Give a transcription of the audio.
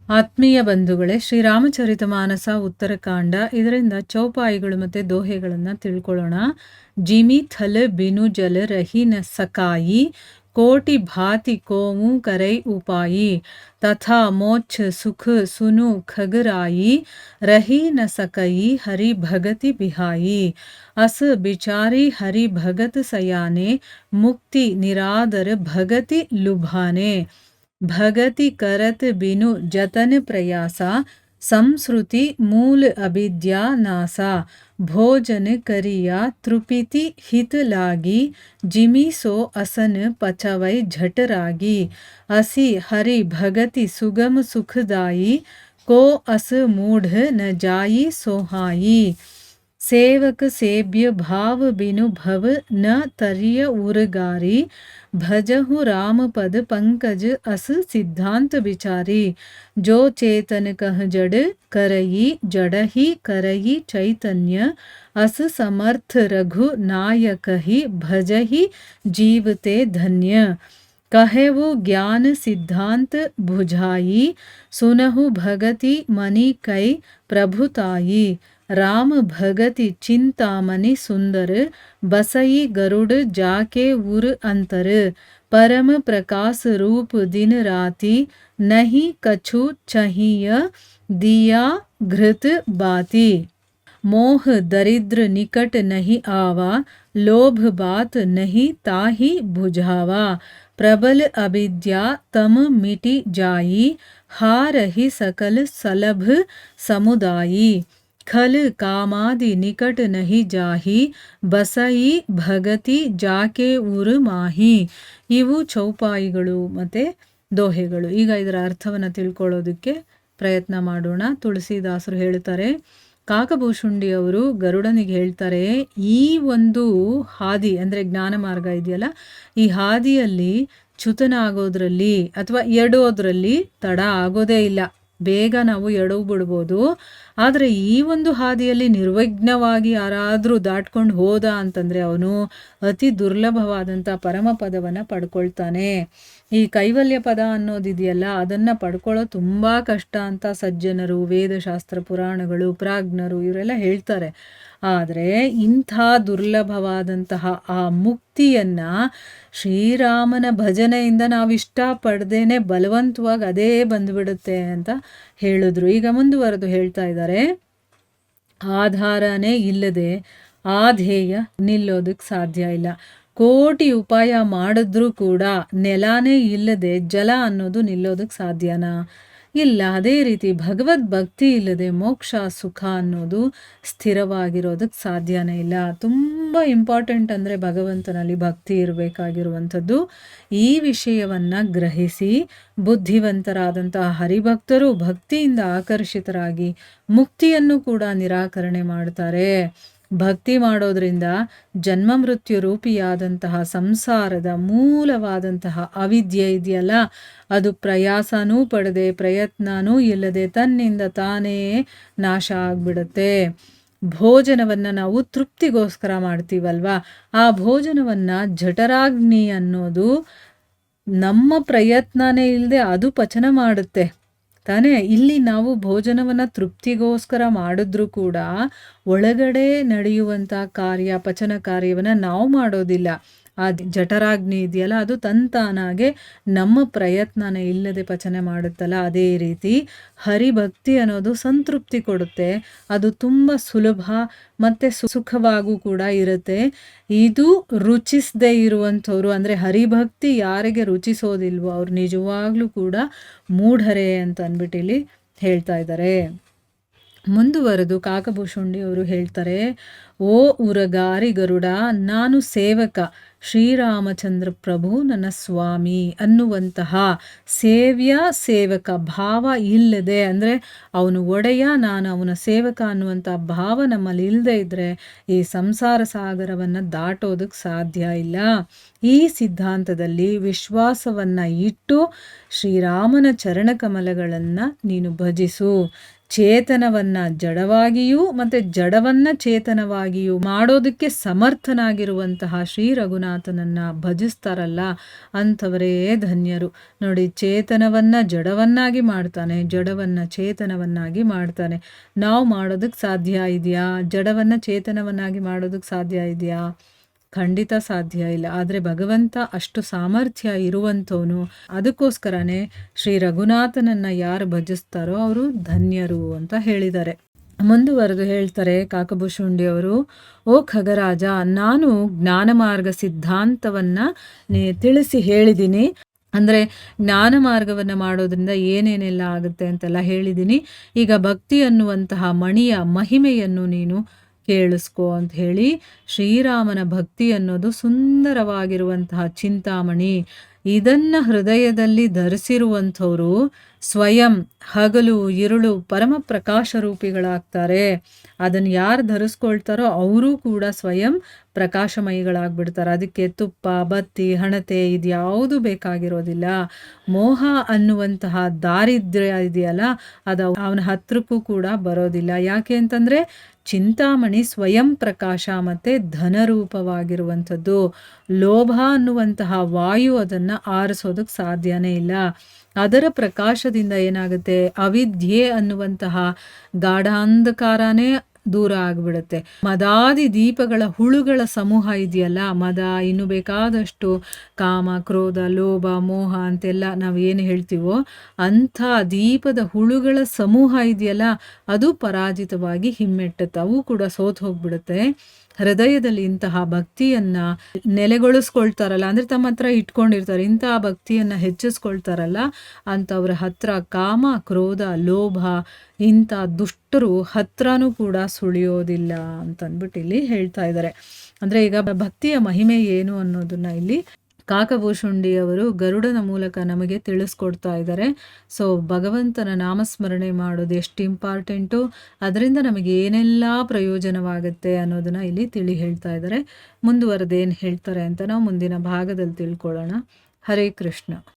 ಆತ್ಮೀಯ ಬಂಧುಗಳೇ, ಶ್ರೀರಾಮಚರಿತಮಾನಸ ಉತ್ತರಕಾಂಡ ಇದರಿಂದ ಚೌಪಾಯಿಗಳು ಮತ್ತು ದೋಹೆಗಳನ್ನು ತಿಳ್ಕೊಳ್ಳೋಣ. ಜಿಮಿ ಥಲ ಬಿನು ಜಲ ರಹಿ ನ ಸಕಾಯಿ ಕೋಟಿ ಭಾತಿ ಕೋಮು ಕರೈ ಉಪಾಯಿ ತಥಾ ಮೋಕ್ಷ ಸುಖ ಸುನು ಖಗರಾಯಿ ರಹಿ ನ सकई हरि भगति बिहाई अस बिचारी हरि भगत सयाने मुक्ति निरादर भगति लुभाने भगति करत बिनु जतन प्रयासा संस्कृति मूल अविद्या नासा भोजन करिया त्रुपिति हित लागी जिमी सो असन पचवै झटरागी असी हरि भगति सुगम सुखदाई को अस मूढ़ न जाई सोहाई सेवक सेव्य भाव बिनु भव न तरिय उरगारी भजहु राम पद पंकज अस सिद्धांत विचारी जो चेतन कह जड़ करई जड़ही करई चैतन्य अस समर्थ रघु नायक ही भजही जीवते धन्य कहे वो ज्ञान सिद्धांत बुझाई सुनहु भगति मणि कई प्रभुताई राम भगति चिंतामणि सुंदर बसई गरुड़ जाके उर अंतर परम प्रकाश रूप दिन राति नहीं कछु चाहिय दिया घृत बाती मोह दरिद्र निकट नहीं आवा लोभ बात नहीं ताही बुझावा प्रबल अविद्या तम मिटी जाई हारहि सकल सलभ समुदायी खल कामादि निकट नहीं जाही ಬಸಯಿ ಭಗತಿ ಜಾಕೆ ಉರು ಮಾಹಿ. ಇವು ಚೌಪಾಯಿಗಳು ಮತ್ತು ದೋಹೆಗಳು. ಈಗ ಇದರ ಅರ್ಥವನ್ನು ತಿಳ್ಕೊಳ್ಳೋದಕ್ಕೆ ಪ್ರಯತ್ನ ಮಾಡೋಣ. ತುಳಸಿದಾಸರು ಹೇಳ್ತಾರೆ, ಕಾಕಭೂಷುಂಡಿಯವರು ಗರುಡನಿಗೆ ಹೇಳ್ತಾರೆ, ಈ ಒಂದು ಹಾದಿ ಅಂದರೆ ಜ್ಞಾನ ಮಾರ್ಗ ಇದೆಯಲ್ಲ, ಈ ಹಾದಿಯಲ್ಲಿ ಚ್ಯುತನಾಗೋದ್ರಲ್ಲಿ ಅಥವಾ ಎಡೋದ್ರಲ್ಲಿ ತಡ ಆಗೋದೇ ಇಲ್ಲ. ಬೇಗ ನಾವು ಎಡವು ಬಿಡ್ಬೋದು. ಆದರೆ ಈ ಒಂದು ಹಾದಿಯಲ್ಲಿ ನಿರ್ವಿಘ್ನವಾಗಿ ಯಾರಾದರೂ ದಾಟ್ಕೊಂಡು ಹೋದ ಅಂತಂದರೆ ಅವನು ಅತಿ ದುರ್ಲಭವಾದಂಥ ಪರಮಪದವನ್ನು ಪಡ್ಕೊಳ್ತಾನೆ. ಈ ಕೈವಲ್ಯ ಪದ ಅನ್ನೋದಿದೆಯಲ್ಲ, ಅದನ್ನು ಪಡ್ಕೊಳ್ಳೋ ತುಂಬ ಕಷ್ಟ ಅಂತ ಸಜ್ಜನರು, ವೇದಶಾಸ್ತ್ರ ಪುರಾಣಗಳು, ಪ್ರಾಜ್ಞರು ಇವರೆಲ್ಲ ಹೇಳ್ತಾರೆ. ಆದರೆ ಇಂಥ ದುರ್ಲಭವಾದಂತಹ ಆ ಮುಕ್ತಿಯನ್ನು ಶ್ರೀರಾಮನ ಭಜನೆಯಿಂದ ನಾವು ಇಷ್ಟಪಡ್ದೇನೆ ಬಲವಂತವಾಗಿ ಅದೇ ಬಂದುಬಿಡುತ್ತೆ ಅಂತ ಹೇಳಿದ್ರು. ಈಗ ಮುಂದುವರೆದು ಹೇಳ್ತಾ ಇದ್ದಾರೆ, ಆಧಾರನೇ ಇಲ್ಲದೆ ಆ ಧ್ಯೇಯ ನಿಲ್ಲೋದಕ್ಕೆ ಸಾಧ್ಯ ಇಲ್ಲ. ಕೋಟಿ ಉಪಾಯ ಮಾಡಿದ್ರೂ ಕೂಡ ನೆಲನೇ ಇಲ್ಲದೆ ಜಲ ಅನ್ನೋದು ನಿಲ್ಲೋದಕ್ಕೆ ಸಾಧ್ಯನಾ? ಇಲ್ಲ. ಅದೇ ರೀತಿ ಭಗವದ್ಭಕ್ತಿ ಇಲ್ಲದೆ ಮೋಕ್ಷ ಸುಖ ಅನ್ನೋದು ಸ್ಥಿರವಾಗಿರೋದಕ್ಕೆ ಸಾಧ್ಯನೇ ಇಲ್ಲ. ತುಂಬ ಇಂಪಾರ್ಟೆಂಟ್ ಅಂದರೆ ಭಗವಂತನಲ್ಲಿ ಭಕ್ತಿ ಇರಬೇಕಾಗಿರುವಂಥದ್ದು. ಈ ವಿಷಯವನ್ನು ಗ್ರಹಿಸಿ ಬುದ್ಧಿವಂತರಾದಂತಹ ಹರಿಭಕ್ತರು ಭಕ್ತಿಯಿಂದ ಆಕರ್ಷಿತರಾಗಿ ಮುಕ್ತಿಯನ್ನು ಕೂಡ ನಿರಾಕರಣೆ ಮಾಡ್ತಾರೆ. ಭಕ್ತಿ ಮಾಡೋದ್ರಿಂದ ಜನ್ಮ ಮೃತ್ಯು ರೂಪಿಯಾದಂತಹ ಸಂಸಾರದ ಮೂಲವಾದಂತಹ ಅವಿದ್ಯೆ ಇದೆಯಲ್ಲ, ಅದು ಪ್ರಯಾಸನೂ ಪಡದೆ ಪ್ರಯತ್ನನೂ ಇಲ್ಲದೆ ತನ್ನಿಂದ ತಾನೇ ನಾಶ ಆಗ್ಬಿಡುತ್ತೆ. ಭೋಜನವನ್ನು ನಾವು ತೃಪ್ತಿಗೋಸ್ಕರ ಮಾಡ್ತೀವಲ್ವಾ, ಆ ಭೋಜನವನ್ನು ಜಠರಾಗ್ನಿ ಅನ್ನೋದು ನಮ್ಮ ಪ್ರಯತ್ನನೇ ಇಲ್ಲದೆ ಅದು ಪಚನ ಮಾಡುತ್ತೆ ತಾನೇ. ಇಲ್ಲಿ ನಾವು ಭೋಜನವನ್ನು ತೃಪ್ತಿಗೋಸ್ಕರ ಮಾಡಿದ್ರೂ ಕೂಡ ಒಳಗಡೆ ನಡೆಯುವಂಥ ಕಾರ್ಯ, ಪಚನ ಕಾರ್ಯವನ್ನು ನಾವು ಮಾಡೋದಿಲ್ಲ. ಆ ಜಠರಾಗ್ನಿ ಇದೆಯಲ್ಲ, ಅದು ತಂತಾನಾಗೆ ನಮ್ಮ ಪ್ರಯತ್ನನೇ ಇಲ್ಲದೆ ಪಚನೆ ಮಾಡುತ್ತಲ್ಲ. ಅದೇ ರೀತಿ ಹರಿಭಕ್ತಿ ಅನ್ನೋದು ಸಂತೃಪ್ತಿ ಕೊಡುತ್ತೆ. ಅದು ತುಂಬ ಸುಲಭ ಮತ್ತು ಸುಖವಾಗೂ ಕೂಡ ಇರುತ್ತೆ. ಇದು ರುಚಿಸದೇ ಇರುವಂಥವ್ರು ಅಂದರೆ ಹರಿಭಕ್ತಿ ಯಾರಿಗೆ ರುಚಿಸೋದಿಲ್ವೋ ಅವ್ರು ನಿಜವಾಗ್ಲೂ ಕೂಡ ಮೂಢರೇ ಅಂತ ಅಂದ್ಬಿಟ್ಟು ಇಲ್ಲಿ ಹೇಳ್ತಾ ಇದ್ದಾರೆ. ಮುಂದುವರೆದು ಕಾಕಭೂಷುಂಡಿ ಅವರು ಹೇಳ್ತಾರೆ, ಓ ಉರಗಾರಿ ಗರುಡ, ನಾನು ಸೇವಕ, ಶ್ರೀರಾಮಚಂದ್ರ ಪ್ರಭು ನನ್ನ ಸ್ವಾಮಿ ಅನ್ನುವಂತಹ ಸೇವ್ಯ ಸೇವಕ ಭಾವ ಇಲ್ಲದೆ, ಅಂದರೆ ಅವನು ಒಡೆಯ, ನಾನು ಅವನ ಸೇವಕ ಅನ್ನುವಂಥ ಭಾವ ನಮ್ಮಲ್ಲಿ ಇಲ್ಲದೆ ಇದ್ದರೆ ಈ ಸಂಸಾರ ಸಾಗರವನ್ನು ದಾಟೋದಕ್ಕೆ ಸಾಧ್ಯ ಇಲ್ಲ. ಈ ಸಿದ್ಧಾಂತದಲ್ಲಿ ವಿಶ್ವಾಸವನ್ನು ಇಟ್ಟು ಶ್ರೀರಾಮನ ಚರಣಕಮಲಗಳನ್ನು ನೀನು ಭಜಿಸು. ಚೇತನವನ್ನ ಜಡವಾಗಿಯೂ ಮತ್ತು ಜಡವನ್ನ ಚೇತನವಾಗಿಯೂ ಮಾಡೋದಕ್ಕೆ ಸಮರ್ಥನಾಗಿರುವಂತಹ ಶ್ರೀ ರಘುನಾಥನನ್ನ ಭಜಿಸ್ತಾರಲ್ಲ ಅಂಥವರೇ ಧನ್ಯರು. ನೋಡಿ, ಚೇತನವನ್ನ ಜಡವನ್ನಾಗಿ ಮಾಡ್ತಾನೆ, ಜಡವನ್ನ ಚೇತನವನ್ನಾಗಿ ಮಾಡ್ತಾನೆ. ನಾವು ಮಾಡೋದಕ್ಕೆ ಸಾಧ್ಯ ಇದೆಯಾ? ಜಡವನ್ನ ಚೇತನವನ್ನಾಗಿ ಮಾಡೋದಕ್ಕೆ ಸಾಧ್ಯ ಇದೆಯಾ? ಖಂಡಿತ ಸಾಧ್ಯ ಇಲ್ಲ. ಆದರೆ ಭಗವಂತ ಅಷ್ಟು ಸಾಮರ್ಥ್ಯ ಇರುವಂಥವನು. ಅದಕ್ಕೋಸ್ಕರನೇ ಶ್ರೀ ರಘುನಾಥನನ್ನ ಯಾರು ಭಜಿಸ್ತಾರೋ ಅವರು ಧನ್ಯರು ಅಂತ ಹೇಳಿದ್ದಾರೆ. ಮುಂದುವರೆದು ಹೇಳ್ತಾರೆ ಕಾಕಭೂಷುಂಡಿಯವರು, ಓ ಖಗರಾಜ, ನಾನು ಜ್ಞಾನ ಮಾರ್ಗ ಸಿದ್ಧಾಂತವನ್ನ ತಿಳಿಸಿ ಹೇಳಿದ್ದೀನಿ. ಅಂದರೆ ಜ್ಞಾನ ಮಾರ್ಗವನ್ನು ಮಾಡೋದ್ರಿಂದ ಏನೇನೆಲ್ಲ ಆಗುತ್ತೆ ಅಂತೆಲ್ಲ ಹೇಳಿದ್ದೀನಿ. ಈಗ ಭಕ್ತಿ ಅನ್ನುವಂತಹ ಮಣಿಯ ಮಹಿಮೆಯನ್ನು ನೀನು ಕೇಳಿಸ್ಕೋ ಅಂತ ಹೇಳಿ, ಶ್ರೀರಾಮನ ಭಕ್ತಿ ಅನ್ನೋದು ಸುಂದರವಾಗಿರುವಂತಹ ಚಿಂತಾಮಣಿ. ಇದನ್ನ ಹೃದಯದಲ್ಲಿ ಧರಿಸಿರುವಂಥವರು ಸ್ವಯಂ ಹಗಲು ഇരുಳು ಪರಮ ಪ್ರಕಾಶ ರೂಪಿಗಳಾಗ್ತಾರೆ. ಅದನ್ನು ಯಾರು ಧರಿಸ್ಕೊಳ್ತಾರೋ ಅವರು ಕೂಡ ಸ್ವಯಂ ಪ್ರಕಾಶಮಯಿಗಳಾಗ್ಬಿಡ್ತಾರೆ. ಅದಕ್ಕೆ ತುಪ್ಪ, ಬತ್ತಿ, ಹಣತೆ ಇದ್ಯಾವುದು ಬೇಕಾಗಿರೋದಿಲ್ಲ. ಮೋಹ ಅನ್ನುವಂತಹ ದಾರಿದ್ರ್ಯ ಇದೆಯಲ್ಲ, ಅದು ಅವನ ಹತ್ರಕ್ಕೂ ಕೂಡ ಬರೋದಿಲ್ಲ. ಯಾಕೆ ಅಂತಂದರೆ ಚಿಂತಾಮಣಿ ಸ್ವಯಂ ಪ್ರಕಾಶ ಮತ್ತು ಧನರೂಪವಾಗಿರುವಂಥದ್ದು. ಲೋಭ ಅನ್ನುವಂತಹ ವಾಯು ಅದನ್ನು ಆರಿಸೋದಕ್ಕೆ ಸಾಧ್ಯನೇ ಇಲ್ಲ. ಅದರ ಪ್ರಕಾಶದಿಂದ ಏನಾಗುತ್ತೆ, ಅವಿದ್ಯೆ ಅನ್ನುವಂತಹ ಗಾಢಾಂಧಕಾರನೇ ದೂರ ಆಗಿಬಿಡುತ್ತೆ. ಮದಾದಿ ದೀಪಗಳ ಹುಳುಗಳ ಸಮೂಹ ಇದೆಯಲ್ಲ, ಮದ, ಇನ್ನು ಬೇಕಾದಷ್ಟು ಕಾಮ, ಕ್ರೋಧ, ಲೋಭ, ಮೋಹ ಅಂತೆಲ್ಲ ನಾವು ಏನು ಹೇಳ್ತೀವೋ ಅಂಥ ದೀಪದ ಹುಳುಗಳ ಸಮೂಹ ಇದೆಯಲ್ಲ, ಅದು ಪರಾಜಿತವಾಗಿ ಹಿಮ್ಮೆಟ್ಟುತ್ತೆ. ಅವು ಕೂಡ ಸೋತು ಹೋಗ್ಬಿಡುತ್ತೆ. ಹೃದಯದಲ್ಲಿ ಇಂತಹ ಭಕ್ತಿಯನ್ನ ನೆಲೆಗೊಳಿಸ್ಕೊಳ್ತಾರಲ್ಲ, ಅಂದರೆ ತಮ್ಮ ಹತ್ರ ಇಟ್ಕೊಂಡಿರ್ತಾರೆ, ಇಂತಹ ಭಕ್ತಿಯನ್ನ ಹೆಚ್ಚಿಸ್ಕೊಳ್ತಾರಲ್ಲ, ಅಂಥವ್ರ ಹತ್ರ ಕಾಮ, ಕ್ರೋಧ, ಲೋಭ ಇಂಥ ದುಷ್ಟರು ಹತ್ರನೂ ಕೂಡ ಸುಳಿಯೋದಿಲ್ಲ ಅಂತಂದ್ಬಿಟ್ಟು ಇಲ್ಲಿ ಹೇಳ್ತಾ ಇದ್ದಾರೆ. ಅಂದರೆ ಈಗ ಭಕ್ತಿಯ ಮಹಿಮೆ ಏನು ಅನ್ನೋದನ್ನ ಇಲ್ಲಿ ಕಾಕಭೂಷುಂಡಿಯವರು ಗರುಡನ ಮೂಲಕ ನಮಗೆ ತಿಳಿಸ್ಕೊಡ್ತಾ ಇದ್ದಾರೆ. ಸೊ ಭಗವಂತನ ನಾಮಸ್ಮರಣೆ ಮಾಡೋದು ಎಷ್ಟು ಇಂಪಾರ್ಟೆಂಟು, ಅದರಿಂದ ನಮಗೆ ಏನೆಲ್ಲ ಪ್ರಯೋಜನವಾಗುತ್ತೆ ಅನ್ನೋದನ್ನ ಇಲ್ಲಿ ತಿಳಿ ಹೇಳ್ತಾ ಇದ್ದಾರೆ. ಮುಂದುವರೆದೇನು ಹೇಳ್ತಾರೆ ಅಂತ ನಾವು ಮುಂದಿನ ಭಾಗದಲ್ಲಿ ತಿಳ್ಕೊಳ್ಳೋಣ. ಹರೇ ಕೃಷ್ಣ.